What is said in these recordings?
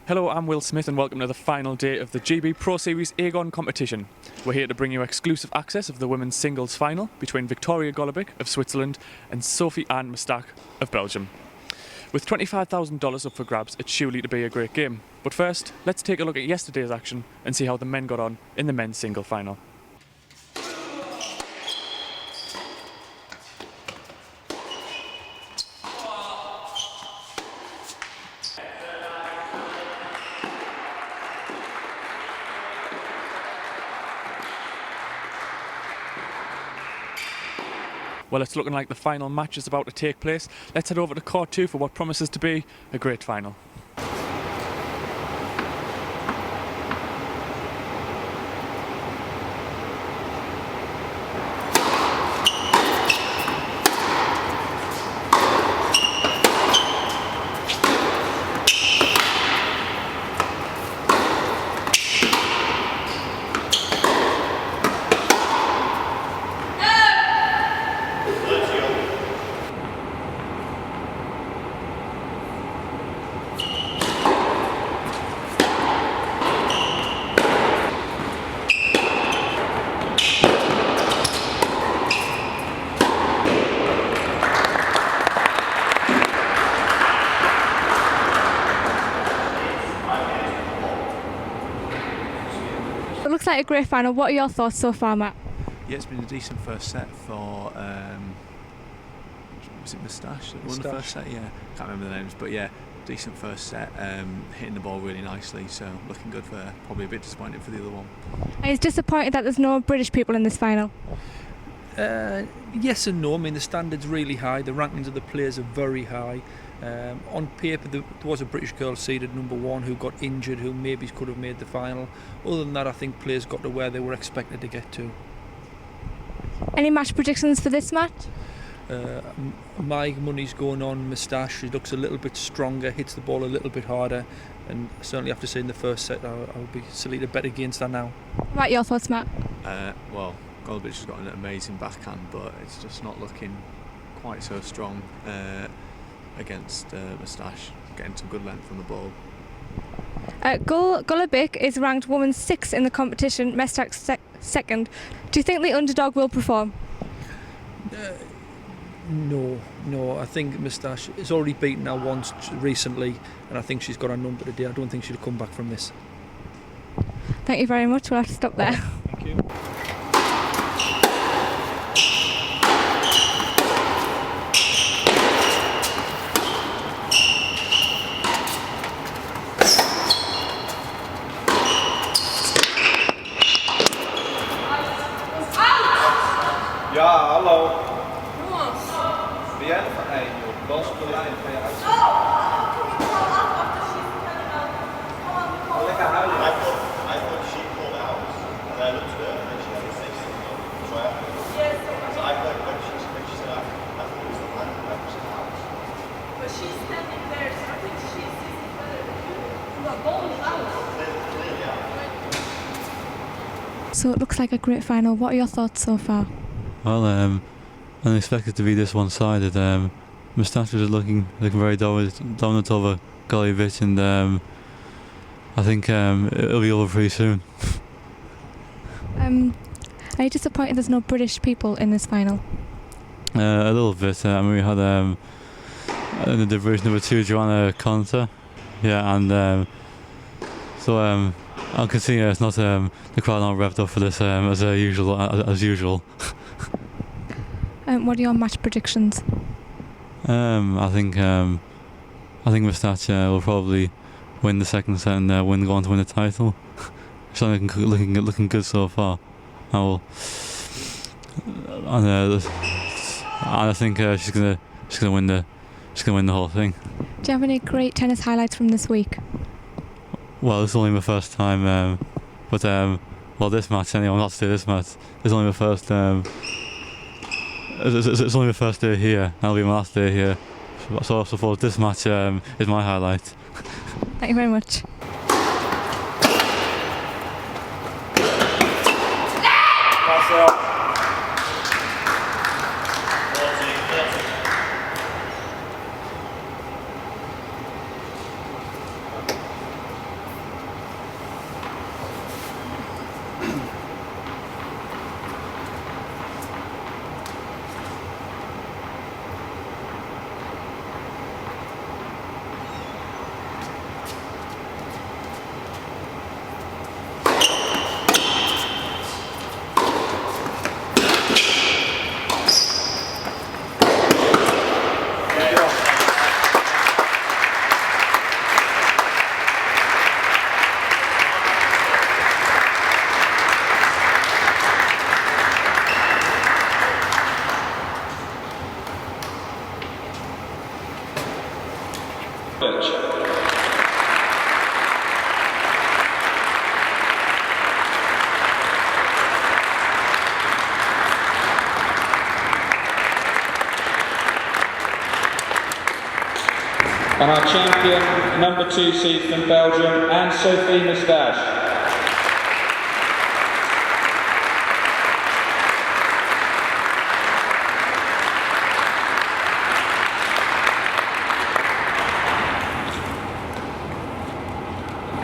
Hello, I'm Will Smith and welcome to the final day of the GB Pro Series AEGON competition. We're here to bring you exclusive access of the women's singles final between Victoria Golubic of Switzerland and Sophie Anne Mestach of Belgium. With $25,000 up for grabs, it's surely to be a great game. But first, let's take a look at yesterday's action and see how the men got on in the men's single final. Well, it's looking like the final match is about to take place. Let's head over to Court 2 for what promises to be a great final. It looks like a great final. What are your thoughts so far, Matt? Yeah, it's been a decent first set for, was it Moustache that won the first set? Yeah, can't remember the names, but yeah, decent first set, hitting the ball really nicely, so looking good for her. Probably a bit disappointing for the other one. Are you disappointed that there's no British people in this final? Yes and no. I mean, the standard's really high, the rankings of the players are very high. On paper there was a British girl seeded number one who got injured, who maybe could have made the final. Other than that, I think players got to where they were expected to get to. Any match predictions for this match? My money's going on Moustache. She looks a little bit stronger, hits the ball a little bit harder, and certainly after seeing the first set I would be silly to bet against her now. What about your thoughts, Matt? Well, Golubic has got an amazing backhand, but it's just not looking quite so strong against Moustache, getting some good length on the ball. Golubic is ranked women's 6th in the competition, Mestach second. Do you think the underdog will perform? No. I think Moustache has already beaten her once recently, and I think she's got her number today. I don't think she'll come back from this. Thank you very much. We'll have to stop there. Thank you. Ja, hallo. Jongens. Ben jij er van één, joh? Dans op de lijn, ga je uit. Lekker huilen. I thought she pulled out. And I looked at her and she had a face. So I thought when she said I thought it was the line, I was out. But she's standing there, so I think she's better than you. The ball is out. So it looks like a great final. What are your thoughts so far? Well, I didn't expect it to be this one-sided. Moustache was looking very dominant over Golubic, and I think it'll be over pretty soon. Are you disappointed there's no British people in this final? A little bit. I mean, we had in the division number 2, Joanna Conta, yeah, and so I can see it's not the crowd aren't revved up for this as usual. What are your match predictions? I think Moustache will probably win the second set and go on to win the title. She's looking good so far. And I think she's gonna win the whole thing. Do you have any great tennis highlights from this week? Well, this is only my first time, but this match anyway. I'm not to do this match. It's only my first. It's only my first day here. That'll be my last day here. So I suppose this match is my highlight. Thank you very much. And our champion, number 2 seed from Belgium, an-sophie Moustache.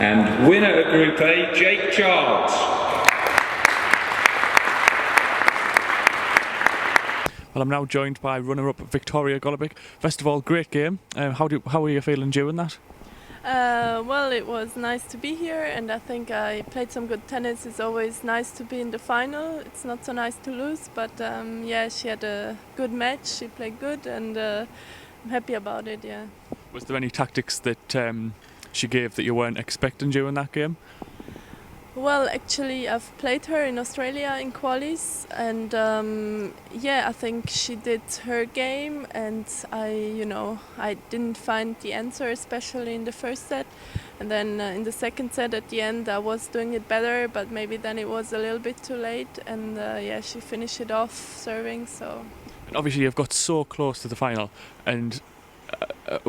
And winner of Group A, Jake Charles. Well, I'm now joined by runner-up Victoria Golubic. First of all, great game. How are you feeling during that? Well, it was nice to be here, and I think I played some good tennis. It's always nice to be in the final. It's not so nice to lose, but yeah, she had a good match. She played good, and I'm happy about it. Yeah. Was there any tactics that she gave that you weren't expecting during that game? Well, actually, I've played her in Australia in qualis, and yeah, I think she did her game, and I didn't find the answer, especially in the first set, and then in the second set at the end I was doing it better, but maybe then it was a little bit too late, and yeah, she finished it off serving. So. And obviously, you've got so close to the final, and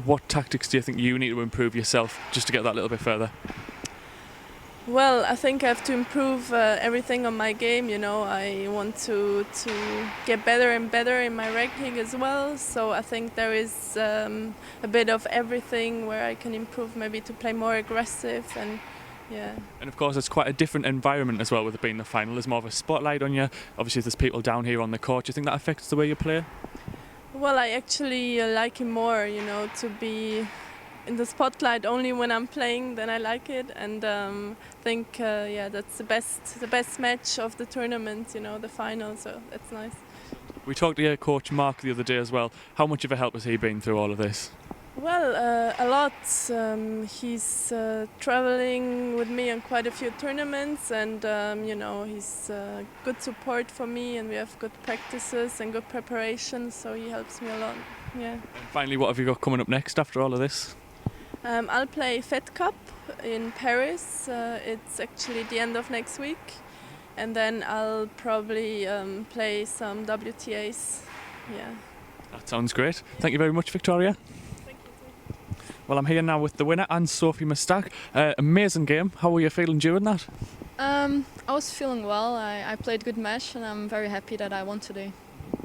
what tactics do you think you need to improve yourself just to get that little bit further? Well, I think I have to improve everything on my game. I want to get better and better in my ranking as well. So I think there is a bit of everything where I can improve, maybe to play more aggressive and yeah. And of course, it's quite a different environment as well with it being the final. There's more of a spotlight on you. Obviously, there's people down here on the court. Do you think that affects the way you play? Well, I actually like it more, to be in the spotlight only when I'm playing, then I like it, and think yeah, that's the best match of the tournament, the final, so that's nice. We talked to your coach Mark the other day as well. How much of a help has he been through all of this? Well, a lot. He's traveling with me on quite a few tournaments, and he's good support for me, and we have good practices and good preparation, so he helps me a lot. Yeah. And finally, what have you got coming up next after all of this? I'll play Fed Cup in Paris. It's actually the end of next week, and then I'll probably play some WTAs. Yeah. That sounds great. Thank you very much, Victoria. Thank you too. Well, I'm here now with the winner, an-sophie Moustache. Amazing game. How were you feeling during that? I was feeling well. I played a good match, and I'm very happy that I won today.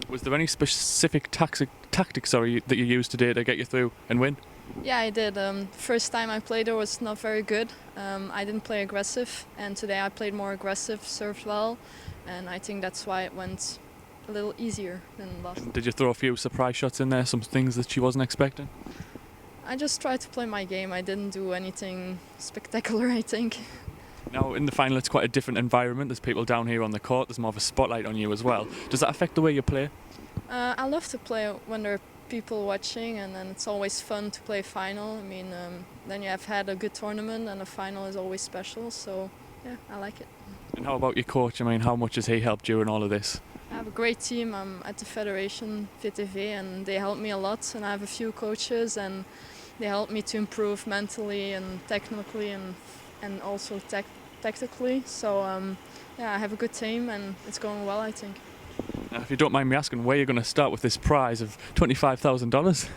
Was there any specific tactics that you used today to get you through and win? Yeah, I did. First time I played her was not very good. I didn't play aggressive, and today I played more aggressive, served well, and I think that's why it went a little easier than last. And did you throw a few surprise shots in there, some things that she wasn't expecting? I just tried to play my game. I didn't do anything spectacular, I think. Now, in the final, it's quite a different environment. There's people down here on the court. There's more of a spotlight on you as well. Does that affect the way you play? I love to play when there are people watching, and then it's always fun to play final. I mean, then you have had a good tournament, and a final is always special. So, yeah, I like it. And how about your coach? I mean, how much has he helped during all of this? I have a great team. I'm at the Federation VTV, and they help me a lot. And I have a few coaches, and they help me to improve mentally and technically, and also tactically. So, yeah, I have a good team, and it's going well, I think. Now, if you don't mind me asking, where are you going to start with this prize of $25,000?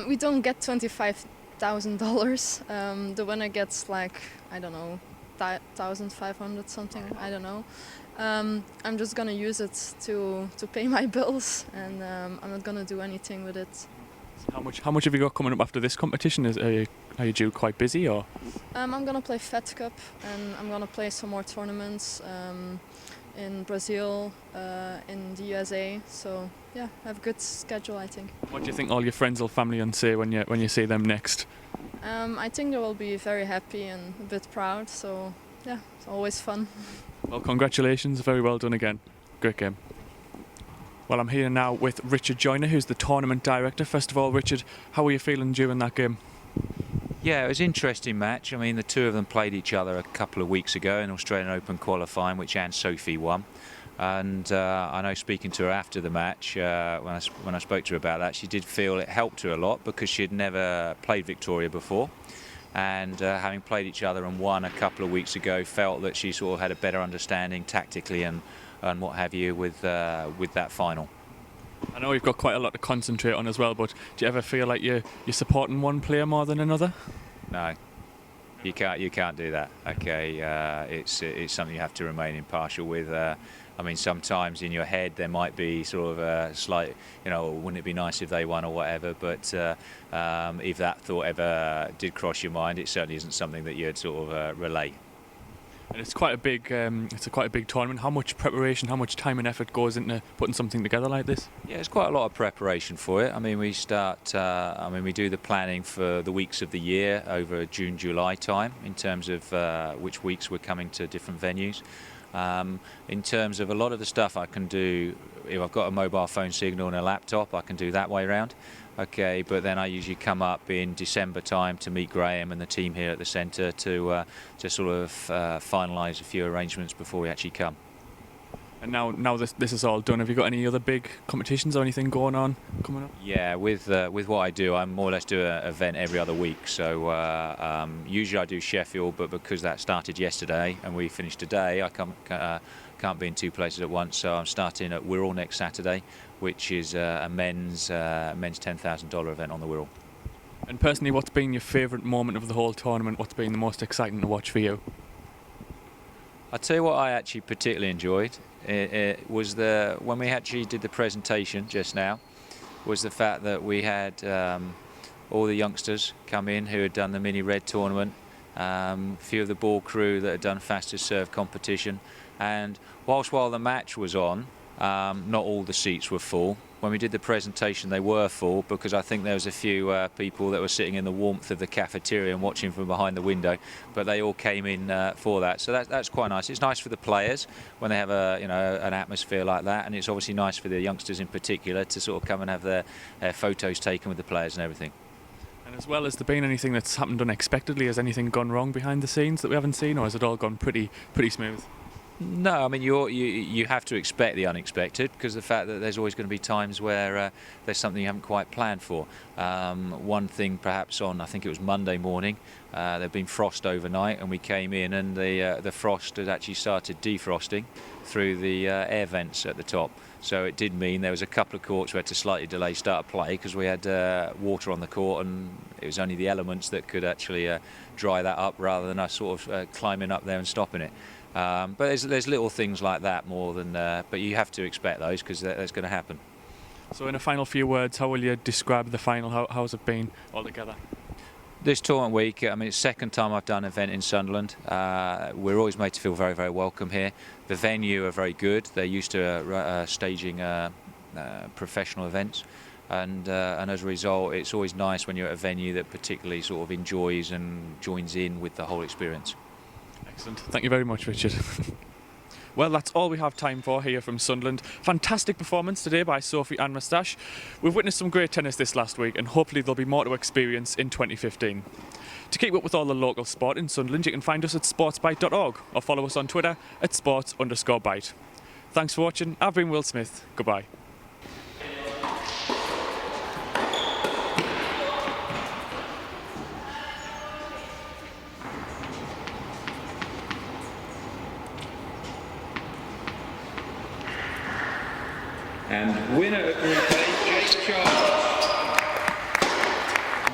We don't get $25,000. The winner gets like, I don't know, 1,500 something. I don't know. I'm just gonna use it to pay my bills, and I'm not gonna do anything with it. How much have you got coming up after this competition? Are you due quite busy, or? I'm gonna play Fed Cup, and I'm gonna play some more tournaments in Brazil, in the USA. So yeah, I have a good schedule, I think. What do you think all your friends or family will say when you see them next? I think they will be very happy and a bit proud. So yeah, it's always fun. Well, congratulations, very well done again. Great game. Well, I'm here now with Richard Joyner, who's the tournament director. First of all, Richard, how were you feeling during that game? Yeah, it was an interesting match. I mean, the two of them played each other a couple of weeks ago in Australian Open qualifying, which an-sophie won. And I know, speaking to her after the match, when I spoke to her about that, she did feel it helped her a lot because she had never played Victoria before. And having played each other and won a couple of weeks ago, felt that she sort of had a better understanding tactically and what have you with that final. I know you've got quite a lot to concentrate on as well, but do you ever feel like you're supporting one player more than another? No, you can't do that. Okay, it's something you have to remain impartial with. I mean, sometimes in your head there might be sort of a slight, wouldn't it be nice if they won or whatever, but if that thought ever did cross your mind, it certainly isn't something that you'd sort of relay. And it's quite a big tournament. How much preparation, how much time and effort goes into putting something together like this? Yeah, it's quite a lot of preparation for it. I mean, we do the planning for the weeks of the year over June, July time in terms of which weeks we're coming to different venues. In terms of a lot of the stuff I can do, if I've got a mobile phone signal and a laptop, I can do that way around. Okay, but then I usually come up in December time to meet Graham and the team here at the centre to sort of finalise a few arrangements before we actually come. And now this is all done, have you got any other big competitions or anything going on coming up? Yeah, with what I do, I more or less do an event every other week. So usually I do Sheffield, but because that started yesterday and we finished today, I can't be in two places at once. So I'm starting at Wirral next Saturday, which is a men's $10,000 event on the Wirral. And personally, what's been your favourite moment of the whole tournament? What's been the most exciting to watch for you? I'll tell you what I actually particularly enjoyed. It was when we actually did the presentation just now, was the fact that we had all the youngsters come in who had done the mini red tournament, a few of the ball crew that had done fastest serve competition, and while the match was on, not all the seats were full. When we did the presentation, they were full because I think there was a few people that were sitting in the warmth of the cafeteria and watching from behind the window, but they all came in for that. So that's quite nice. It's nice for the players when they have an atmosphere like that, and it's obviously nice for the youngsters in particular to sort of come and have their photos taken with the players and everything. And as well, has there been anything that's happened unexpectedly? Has anything gone wrong behind the scenes that we haven't seen, or has it all gone pretty smooth? No, I mean you have to expect the unexpected, because the fact that there's always going to be times where there's something you haven't quite planned for. One thing perhaps on, I think it was Monday morning, there'd been frost overnight and we came in and the frost had actually started defrosting through the air vents at the top. So it did mean there was a couple of courts we had to slightly delay start of play because we had water on the court, and it was only the elements that could actually dry that up rather than us sort of climbing up there and stopping it. But there's little things like that more than, but you have to expect those because that's going to happen. So in a final few words, how will you describe the final? How's it been altogether? This tournament week, I mean, it's the second time I've done an event in Sunderland. We're always made to feel very, very welcome here. The venue are very good. They're used to staging professional events. And as a result, it's always nice when you're at a venue that particularly sort of enjoys and joins in with the whole experience. Excellent. Thank you very much, Richard. Well, that's all we have time for here from Sunderland. Fantastic performance today by Sophie and Moustache. We've witnessed some great tennis this last week, and hopefully there'll be more to experience in 2015. To keep up with all the local sport in Sunderland, you can find us at sportsbyte.org or follow us on Twitter at sports_byte. Thanks for watching. I've been Will Smith. Goodbye. And winner of Group A, Jake Charles.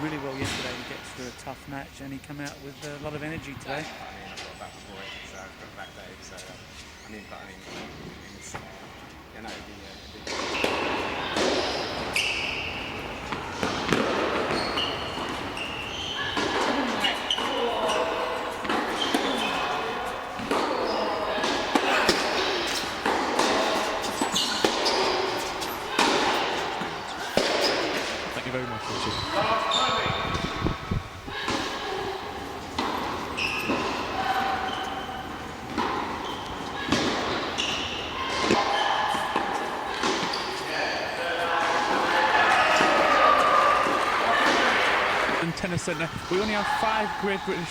Really well yesterday to get through a tough match, and he came out with a lot of energy today. I mean, I've got a back before it, so I've got a back day, so it's, Thank you very much, Richard. Tennis Centre. We only have 5 Great British